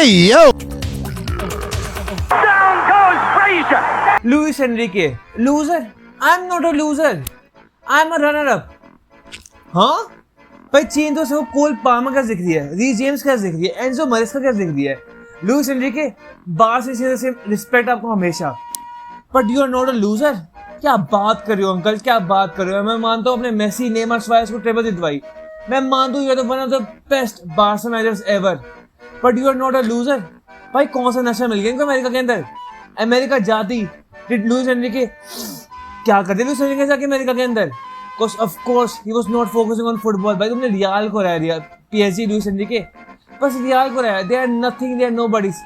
Hey yo! Down goes Frazier. Luis Enrique, loser? I'm not a loser. I'm a runner-up. हाँ? भाई chain तो सबको कोल Palmer का जिक्र दिया है, रीस जेम्स का जिक्र दिया है, एंजो मरेस्का का जिक्र दिया है, लुइस एनरिके बार से रिस्पेक्ट आपको हमेशा. But you are not a loser. क्या बात कर रहे हो अंकल, क्या बात कर रहे हो. मैं मानता हूँ अपने मेसी, नेमार, सुआरेज़ को ट्रेबल जितवाई. मैं मानता हूँ you are the one of the best Barca managers ever. But you are not a loser. भाई कौन सा नशा मिल गया इनको अमेरिका के अंदर. अमेरिका जाती लुइस एनरिके क्या करते लुइस एनरिके जाके अमेरिका के अंदर. Of course he was not focusing on football. भाई तुमने रियाल को रहा दिया, PSG, लुइस एनरिके बस रियाल को रहा. they are nothing, they are nobodies.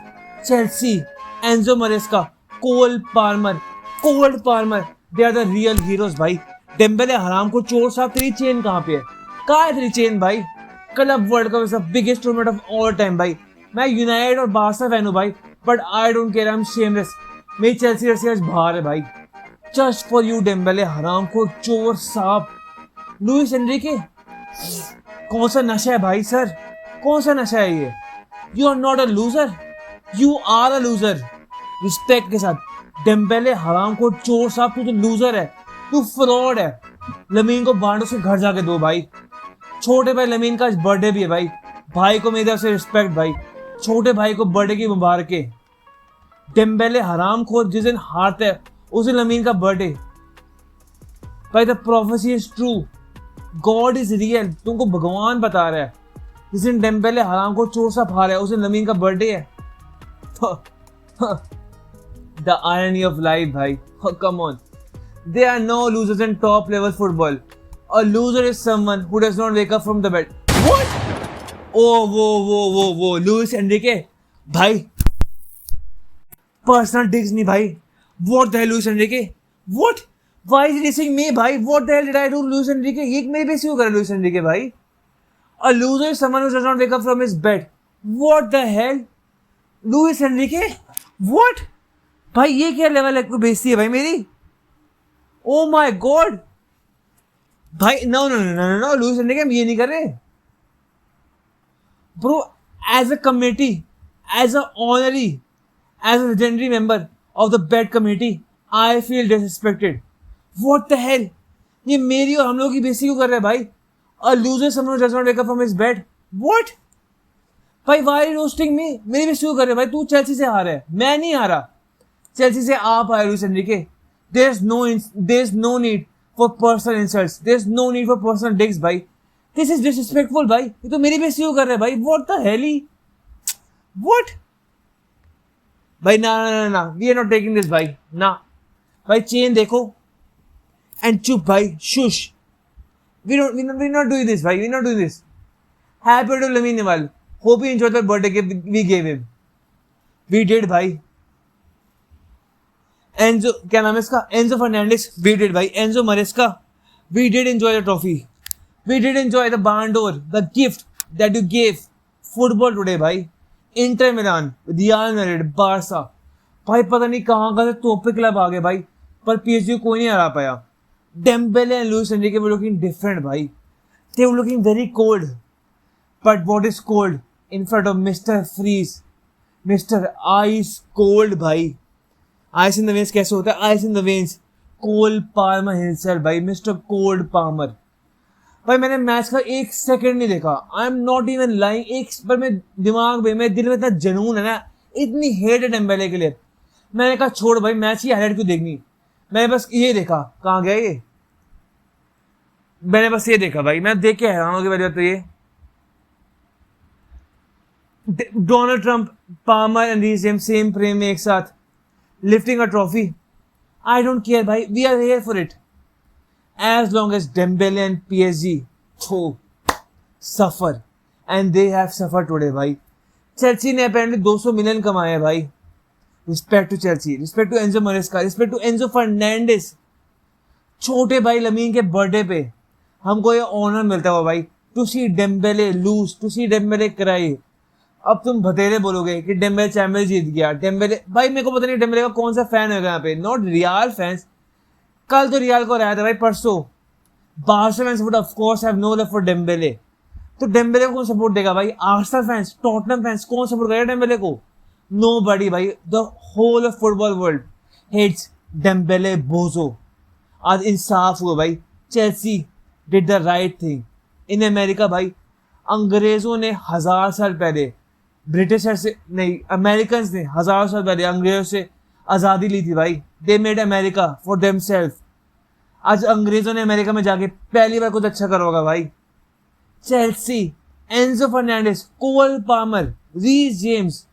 Chelsea, Enzo Maresca, Cole Palmer, they are the real heroes. भाई डेम्बेले हराम को चोर साहब, तेरी चेन कहाँ पे है, कहाँ है तेरी चेन भाई. Club world cup is the biggest tournament of all time. भाई मैं यूनाइटेड और बार्सा फैन हूँ भाई, but I don't care, I am shameless. मेरी चेल्सी जर्सी आज बाहर है भाई. जस्ट फॉर यू डेम्बेले हराम को चोर साहब. लुइस एनरिके कौन सा नशा है भाई सर, कौन सा नशा है ये. You are not a loser, you are a loser. Respect के साथ डेम्बेले हराम को चोर साहब, तू तो लूजर है, तू फ्रॉड है. लमीन को बांडो से घर जाके दो भाई. छोटे भाई लमीन का आज बर्थडे भी है भाई. भाई को मेरी तरफ से रिस्पेक्ट भाई, छोटे भाई को बर्थडे की मुबारकें. डेम्बेले हराम खोर जिस दिन हारता है उस दिन लमीन का बर्थडे. भाई the prophecy is true, God is real. तुमको भगवान बता रहा है जिस दिन डेम्बेले हराम को चोर सा हारा है उस दिन लमीन का बर्थडे है. द आयरनी ऑफ लाइफ भाई. Come on, they are no losers in top level football. A loser is someone who does not wake up from the bed. What? वो लुइस एनरिके भाई personal digs नहीं भाई. What the hell Luis Enrique? What? Why is he dissing me भाई? What the hell did I do Luis Enrique? ये मेरे पे क्यों कर रहा है लुइस एनरिके भाई? A loser is someone who does not wake up from his bed. What the hell? Luis Enrique? What? भाई ये क्या लेवल है, कोई बेइज्जती है भाई मेरी? Oh my God! भाई नो लुइस एनरिके हम ये नहीं कर रहे bro. As a committee, as a honoree, as a legendary member of the bed committee, I feel disrespected. What the hell, ये मेरी और हम लोगों की बेइज्जती क्यों कर रहा है भाई. A loser someone does not wake up from his bed. What भाई, व्हाई रोस्टिंग मी, मेरी बेइज्जती क्यों कर रहे हैं भाई. तू चेल्सी से हारा है, मैं नहीं हारा. चेल्सी से आप हारे Luis Enrique. There is no need for personal insults. There's no need for personal digs भाई. This is disrespectful भाई. ये तो मेरी बेइज्जती कर रहा है भाई. What the hell? What? भाई ना. We are not taking this भाई. ना भाई चेन देखो and चुप भाई. Shush. We're not doing this भाई. We're not doing this. Happy birthday to Lamine Yamal. Hope he enjoyed the birthday gift we gave him. We did भाई. Enzo क्या नाम है इसका, एंजो फर्नांडिस, वी डिड भाई. Enzo Maresca, we did enjoy the trophy, we did enjoy the Ballon d'Or, the gift that you gave football today भाई. Inter Milan, Real Madrid, Barca भाई पता नहीं कहाँ से तोपे क्लब आ गए भाई, पर PSG कोई नहीं हरा पाया. Dembele and Luis Enrique were looking different भाई. They were looking very cold. But what is cold in front of Mister Freeze, Mister Ice Cold भाई. आइस इन द वेन्स कैसे होता है, ice in the veins. Cole Palmer himself भाई, Mister Cold Palmer भाई. मैंने match का एक second नहीं देखा. I am not even lying. एक पर मैं दिमाग में, मेरे दिल में इतना जुनून है ना, इतनी हेट है डेम्बेले के लिए. मैंने कहा छोड़ भाई, मैच की हाईलाइट क्यों देखनी. मैंने बस ये देखा, कहाँ गया ये, मैंने बस ये देखा भाई. मैं देख के हैरान हो गया पहले तो. ये Donald Trump, Palmer and Reece James same frame में एक साथ lifting a trophy. I don't care bhai, we are here for it. As long as Dembele and PSG suffer, and they have suffered today bhai. Chelsea ने apparently 200 million कमाए हैं भाई. Respect to Chelsea, respect to Enzo Maresca, respect to Enzo Fernandez. छोटे भाई lamin के birthday पे हमको ये ऑनर मिलता हुआ भाई, to see Dembele lose, to see Dembele cry. अब तुम बतेरे बोलोगे कि डेम्बेले चैंपियंस जीत गया. डेम्बेले भाई मेरे को पता नहीं डेम्बेले का कौन सा फैन होगा यहाँ पे. Not real fans. कल तो रियल को रहा था भाई, परसों Barca fans would of course have no love for Dembele. तो डेम्बेले को कौन सपोर्ट देगा भाई? आर्सेनल फैंस, टॉटनहम फैंस, कौन सपोर्ट करेगा डेम्बेले को? नोबडी भाई. The whole of football world hates Dembele bozo. आज इंसाफ हुआ भाई. Chelsea did the right thing in America भाई. अंग्रेजों ने 1000 साल पहले ब्रिटिशर से नहीं, अमेरिकन ने 1000 साल पहले अंग्रेजों से आज़ादी ली थी भाई. They made America for themselves. आज अंग्रेजों ने अमेरिका में जाके पहली बार कुछ अच्छा करा होगा भाई. Chelsea, Enzo Fernandez, Cole Palmer, Reece James,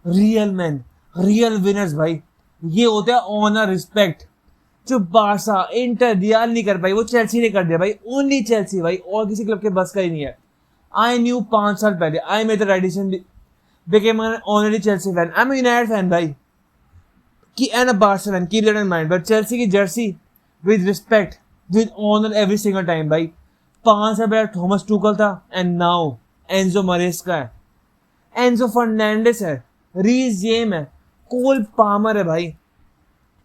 real man, real winners भाई. ये होता है ऑनर, रिस्पेक्ट. जो बारसा, इंटर, रियल नहीं कर पाई वो चेल्सी ने कर दिया भाई. ओनली चेल्सी भाई, और किसी क्लब के बस का ही नहीं है. आई न्यू 5 साल पहले, I made the right decision, became an honorary Chelsea fan. I'm a United fan भाई and a Barca fan. Keep that in mind. But Chelsea की jersey with respect, with honor every single time भाई. 5 साल पहले Thomas Tuchel था and now Enzo मरेस्का है, Enzo Fernandez है, रीस GeM है, Cole Palmer है भाई.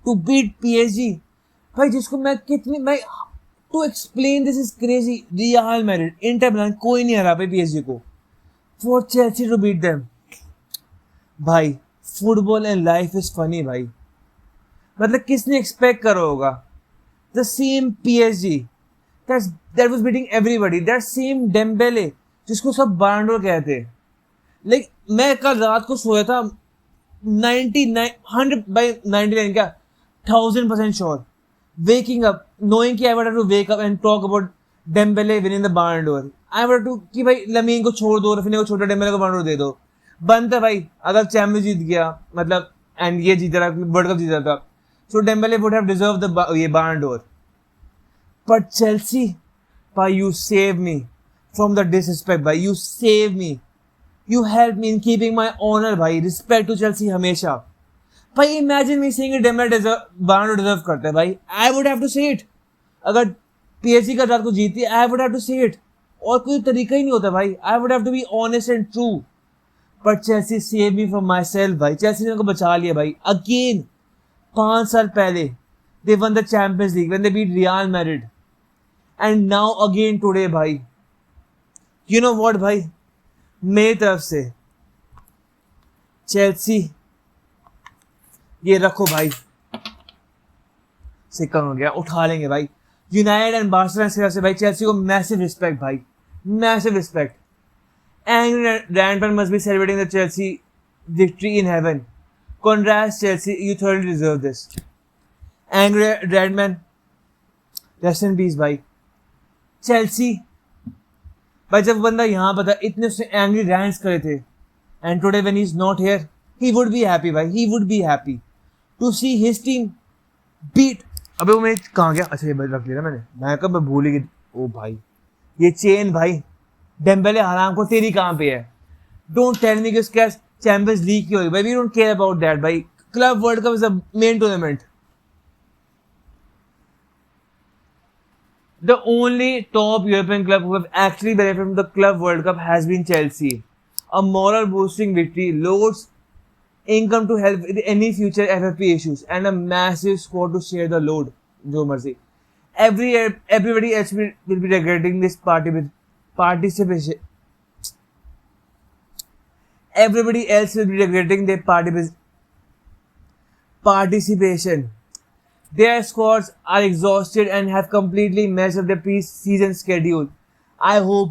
टू बीट PSG भाई, जिसको मैं to explain this is crazy. Real Madrid, Inter Milan, कोई नहीं हरा पाई PSG को. For Chelsea to beat them भाई. Football and life is funny भाई. मतलब किसने एक्सपेक्ट करा होगा? The same PSG that was beating everybody, that same Dembele जिसको सब बारंडोर कहते. लाइक मैं कल रात को सोया था 99 क्या 1000% श्योर, waking up knowing कि I would have to wake up and talk about Dembélé winning the Ballon d'Or. I would have to कि भाई लमीन को छोड़ दो, रफीना को छोड़ दो, डेम्बेले को Ballon d'Or दे दो. बनता भाई अगर चैम्पियंस जीत गया मतलब एंड ये जीत रहा, वर्ल्ड कप जीत रहा था, so Dembele would have deserve the ये Ballon d'Or. बट चेल्सी भाई, you save me from the disrespect भाई. You save me, you help me in keeping my honour भाई. रिस्पेक्ट टू चेल्सी हमेशा भाई. Imagine me saying Dembele Ballon d'Or deserve करता है भाई. I would have to say it. अगर PSG का रात को जीती, I would have to say it. और कोई तरीका ही नहीं होता भाई. I would have to be honest and true. But Chelsea save me from my self भाई. चेल्सी ने उनको बचा लिया भाई. अगेन 5 साल पहले they won the Champions League when they beat Real Madrid. And now again today भाई. You know what भाई, मेरी तरफ से चेल्सी ये रखो भाई. सिक्का हो गया, उठा लेंगे भाई. यूनाइटेड एंड बार्सिलोना की तरफ से भाई चेल्सी को मैसिव रिस्पेक्ट भाई, massive respect. Angry Randman must be celebrating the Chelsea victory in heaven. Congrats Chelsea, you thoroughly deserve this. Angry Randman, rest in peace भाई. Chelsea भाई, जब बंदा यहाँ पर था इतने उसने angry rants करे थे, and today when he's not here, he would be happy भाई. He would be happy to see his team beat. अबे वो मैं कहाँ गया? अच्छा ये रख लिया मैं कब भूल ही गई. ओ भाई ये चेन भाई, डेम्बेले हराम को तेरी कहाँ पे है? डोंट टेल मी कि उसके चैंपियंस लीग की होगी भाई. We don't care about that भाई. Club world cup is the main tournament. The only top European club who have actually benefited from the club world cup has been Chelsea. A moral boosting victory, loads income to help with any future FFP issues, and a massive squad to share the load. जो मर्जी. Everybody else will be regretting this participation. Everybody else will be regretting their participation. Their squads are exhausted and have completely messed up their pre-season schedule. I hope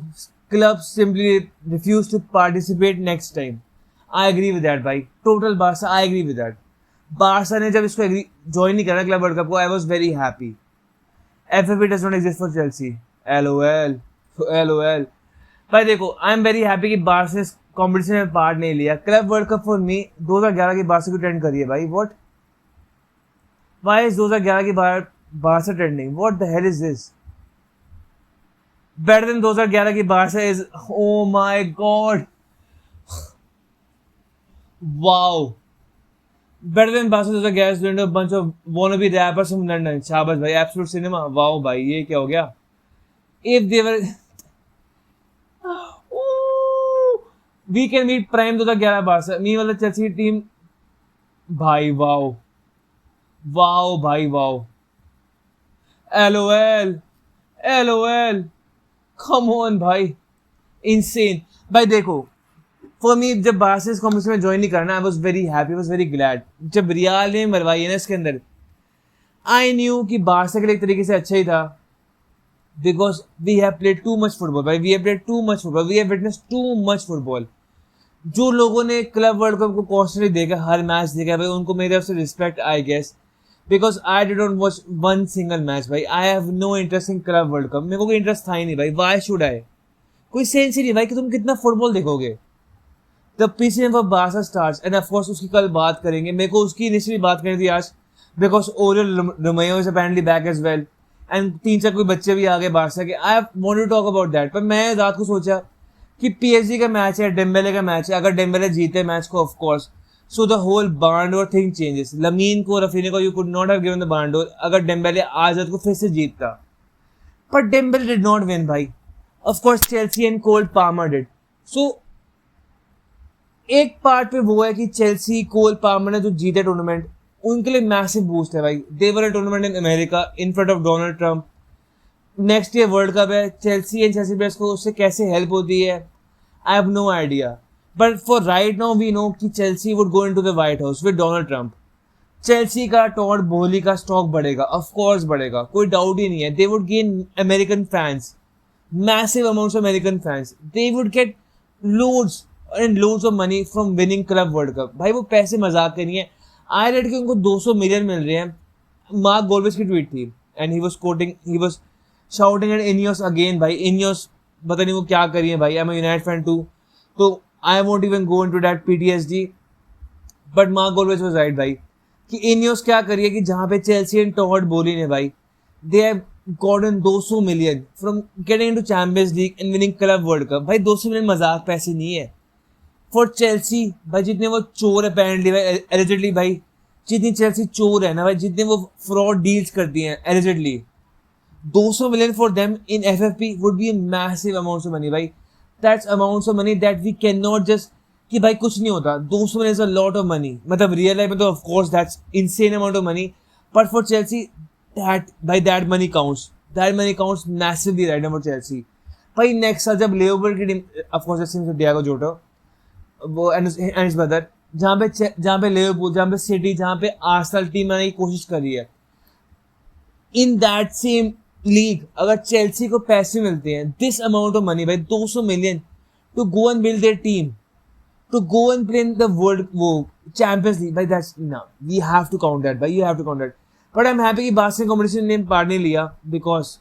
clubs simply refuse to participate next time. I agree with that भाई. Total Barca, I agree with that. Barca ने जब इसको join नहीं करा club world cup को, I was very happy. FFP does not exist for Chelsea. LOL भाई. देखो I am very happy कि बार्सा ने कॉम्पिटिशन में पार्ट नहीं लिया. Club world cup for me 2011 की बार्सा की ट्रेंड करी है भाई. व्हाट, व्हाई इज 2011 की Barca trending? What the hell is this? Better than 2011 की Barca is, oh my God, wow. Better than Barca 2011 is a bunch of wannabe rappers from London. शाबाश भाई, absolute cinema. Wow भाई, ये क्या हो गया? If they were we can meet prime 2011 Barca. Meanwhile Chelsea team भाई, wow भाई, wow. LOL, come on भाई. इंसेन भाई। देखो फॉर मी जब बार्सा इस कॉम्पिटिशन में ज्वाइन नहीं करना, I was very happy, I was very glad. जब रियाल ने मरवाई है ना इसके अंदर, आई न्यू कि बार्सा के लिए एक तरीके से अच्छा ही था, because we have played too much football भाई, we have played too much football, we have witness too much football. जो लोगों ने क्लब वर्ल्ड कप को कॉन्स्टेंटली देखा, हर मैच देखा भाई, उनको मेरी तरफ से respect I guess, because I did not watch one single match भाई। I have no interest in club world cup, मेरे को कोई इंटरेस्ट था ही नहीं भाई। वाई शुड आई, कोई सेंस ही नहीं भाई कि तुम कितना फुटबॉल देखोगे। The PCM of Barca stars end of course उसकी कल बात करेंगे, मेरे को उसकी इनिशियली बात करनी थी आज, because Oriol Romeu is apparently back as well and 3-4 कोई बच्चे भी आ गए बार्सा के। I wanted to talk about that, पर मैं रात को सोचा कि पीएसजी का मैच है, डेम्बेले का मैच है, अगर डेम्बेले जीते मैच को of course, so the whole Ballon d'Or thing changes. Lamine को, रफीने को you could not have given the Ballon d'Or अगर डेम्बेले आज रात को फिर से जीतता, पर डेम्बेले डिड नॉट विन भाई। Of course Chelsea and Cole Palmer did. So एक पार्ट पे वो है कि चेल्सी कोल पाल्मर ने जो जीते टूर्नामेंट, उनके लिए मैसिव बूस्ट है भाई। They were a tournament in America in front of Donald Trump. Next year world cup है, चेल्सी एंड चेल्सी प्लेयर्स को उससे कैसे हेल्प होती है I have no idea, but for right now we know कि Chelsea would go into the White House with Donald Trump. Chelsea का Todd Boehly का stock बढ़ेगा, ऑफ कोर्स बढ़ेगा, कोई डाउट ही नहीं है। They would gain American fans, massive amounts of American fans. They would get loads and loads of money from winning club world cup भाई। वो पैसे मजाक के नहीं है। आई रेड के उनको 200 मिलियन मिल रहे हैं। मार्क गोल्वेस की ट्वीट थी and he was shouting at INEOS again भाई। इनियोस पता नहीं वो क्या करी है भाई, I am a United fan too, तो I won't even go into that PTSD, but Mark गोल्वेस वाज राइट भाई कि इनियोस क्या करी है कि जहां पे चेल्सी एंड टॉड बोली ने भाई, they have gotten 200 million from getting into champions league and winning club world cup भाई। 200 मिलियन मजाक पैसे नहीं है फॉर चेल्सी भाई। जितने वो चोर है अपेरेंटली भाई, एलिजिडली भाई, जितनी चेल्सी चोर है ना भाई, जितने वो फ्रॉड डील्स करती हैं allegedly, 200 million for them in FFP would be massive amounts of money भाई। That's amounts of money that we can not just कि भाई कुछ नहीं होता। 200 million is a lot of money, मतलब रियल लाइफ में तो of course that's insane amount of money, but for Chelsea that money counts, that money counts massively right now for Chelsea भाई। Next साल जब लिवरपूल की team, of course Diego जोटा वो and his brother, जहाँ पे लिवरपूल, जहाँ पे सिटी, जहाँ पे आर्सेनल टीम बनाने की कोशिश कर रही है, इन दैट सेम लीग अगर चेल्सी को पैसे मिलते हैं दिस अमाउंट ऑफ मनी भाई, 200 million to go and build their team, to go and play in the world वो चैंपियंस लीग भाई, दैट्स ना, we have to count that भाई, you have to count that. But I am happy कि basket competition ने part नहीं लिया, because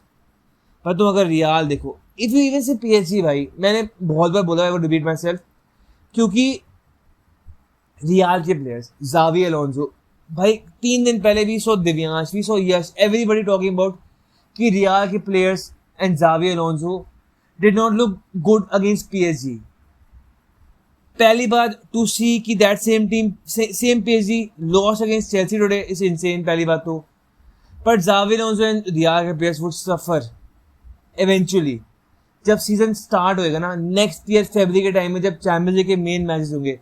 पर तुम अगर रियाल देखो, if you even say PSG भाई, मैंने बहुत बार बोला, I would repeat myself, क्योंकि रियाल के प्लेयर्स ज़ावी अलोंसो भाई, 3 दिन पहले we saw Divyansh, we saw Yash, everybody talking about कि रियाल के प्लेयर्स एंड ज़ावी Alonso did not look good against PSG. पहली बात टू सी कि that same team, same PSG loss against Chelsea today is insane, पहली बात तो। बट ज़ावी अलोंसो एंड रियाल के प्लेयर्स वुड सफर इवेंचुअली जब सीजन स्टार्ट होएगा ना, नेक्स्ट ईयर फरवरी के टाइम में, जब चैंपियंस लीग के मेन मैचेस होंगे,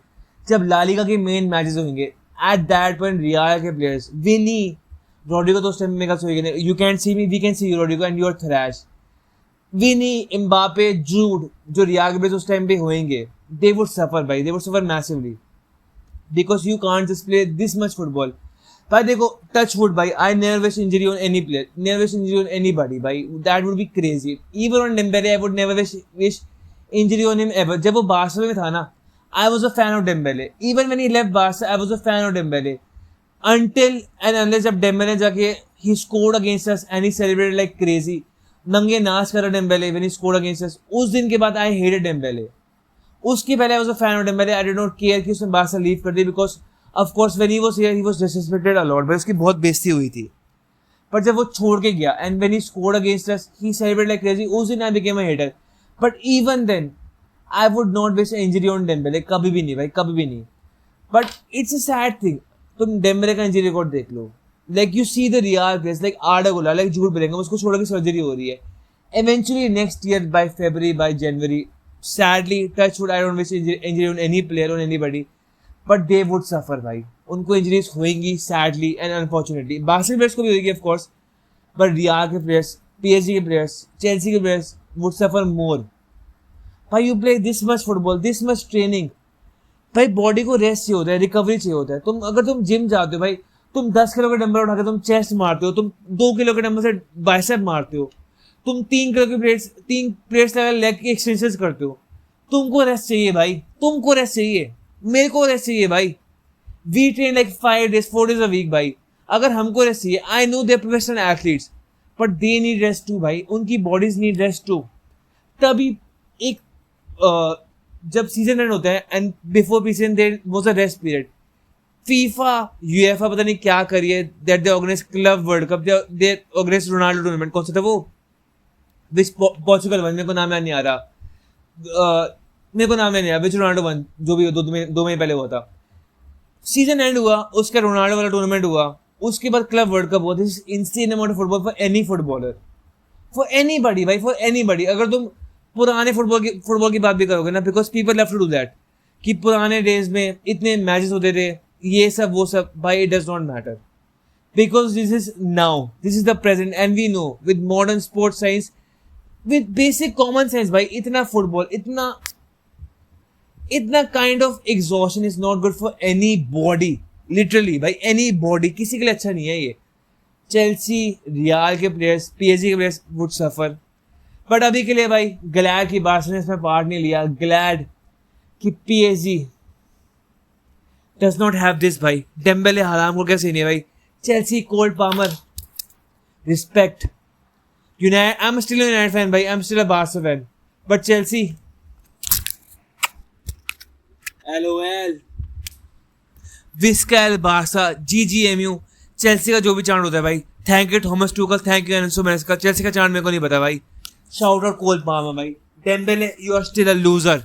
जब ला लीगा के मेन मैचेस होंगे, एट दैट पॉइंट रियाल के प्लेयर्स, विनी रोड्रिगो तो उस टाइम में होएगा, you can see me, we can see you Rodrigo and you are thrash, Vini, Mbappe, Jude, जो रियाल के प्लेयर्स उस टाइम पे होंगे, दे वुड सफर भाई, they would suffer massively, because you can't just play this much football भाई। देखो touch wood भाई, I never wish injury on any player, never wish injury on anybody भाई, that would be crazy. Even on Dembele I would never wish injury on him ever. जब वो Barca में था ना, I was a fan of Dembele, even when he left Barca I was a fan of Dembélé, until and unless जब Dembélé जाके he scored against us and he celebrated like crazy, नंगे नाच कर Dembélé when he scored against us, उस दिन के बाद I hated Dembélé. उसके पहले I was a fan of Dembélé, I did not care कि उसने बार्सा लीव कर दी, because of course when he was here he was disrespected a lot, but उसकी बहुत बेइज्जती हुई थी। पर जब वो छोड़ के गया and when he scored against us he celebrated like crazy, उस दिन I became a hater। but even then I would not wish an injury on Dembélé, कभी भी नहीं भाई, कभी भी नहीं। but it's a sad thing, तुम डेम्बेले का इंजरी रिकॉर्ड देख लो, like you see the real players like Arda Guler, like झूठ बोलेंगे, उसको छोड़ के सर्जरी हो रही है। Eventually next year by February, by January, sadly touch wood, I don't wish injury on any player, on anybody, but they would suffer भाई, उनको इंजरीज होंगी सैडली एंड अनफॉर्चुनेटली। बाकी प्लेयर्स को भी होगी ऑफ कोर्स, बट रियाल के players, PSG के players, Chelsea के प्लेयर्स वुड सफर मोर। भाई you play this much football, this much training, भाई बॉडी को रेस्ट चाहिए होता है, रिकवरी चाहिए होता है। अगर तुम जिम जाते हो भाई, तुम 10 किलो के डंबल उठा के तुम चेस्ट मारते हो, तुम 2 किलो के डंबल से बाइसेप मारते हो, तुम 3 किलो की तीन प्लेट्स लगा लेग की एक्सटेंशंस करते हो, तुमको रेस्ट चाहिए भाई, तुमको रेस्ट चाहिए, मेरे को रेस्ट चाहिए भाई। We train like 5 days 4 days a week भाई। अगर हमको रेस्ट चाहिए, I know they professional athletes but they need rest too भाई, उनकी बॉडीज नीड रेस्ट टू। तभी एक जब सीजन एंड होता है and before season there was a rest period. FIFA UEFA पता नहीं क्या करी है, that they organise club world cup, they organise Ronaldo tournament, कौन सा था वो, विच पोर्चुगल वन, मेरे को नाम याद नहीं आ रहा, मेरे को नाम याद नहीं आ रहा, विच रोनाल्डो वन, जो भी 2 महीने पहले हुआ था। सीजन एंड हुआ, उसका रोनाल्डो वाला टूर्नामेंट हुआ, उसके बाद क्लब वर्ल्ड कप हुआ। This is insane amount of football for any footballer, for anybody भाई, फॉर एनीबॉडी। अगर तुम पुराने फुटबॉल की बात भी करोगे ना, because people love to do that, कि पुराने डेज में इतने मैचेस होते थे, ये सब वो सब, भाई it does not matter, because this is now, this is the present and we know with modern sports science, with basic common sense भाई, इतना फुटबॉल, इतना kind of exhaustion is not good for anybody, literally भाई, anybody, किसी के लिए अच्छा नहीं है ये। चेल्सी, रियाल के प्लेयर्स, पीएसजी के प्लेयर्स वुड सफर, बट अभी के लिए भाई ग्लैड की बार्सा ने इसमें पार्ट नहीं लिया, ग्लैड कि PSG does not have this भाई। डेम्बेले हराम को कैसे नहीं है भाई। Chelsea, Cole Palmer, respect. United, I am still United fan भाई, I am still a Barca fan, but Chelsea LOL, Visca, Barca, GGMU, Chelsea का जो भी चांद होता है भाई, thank you Thomas Tuchel, thank you Enzo Maresca. Chelsea का चांद मेरे को नहीं पता भाई। शाउट आउट कोल पामर भाई। Dembélé, you are still a loser.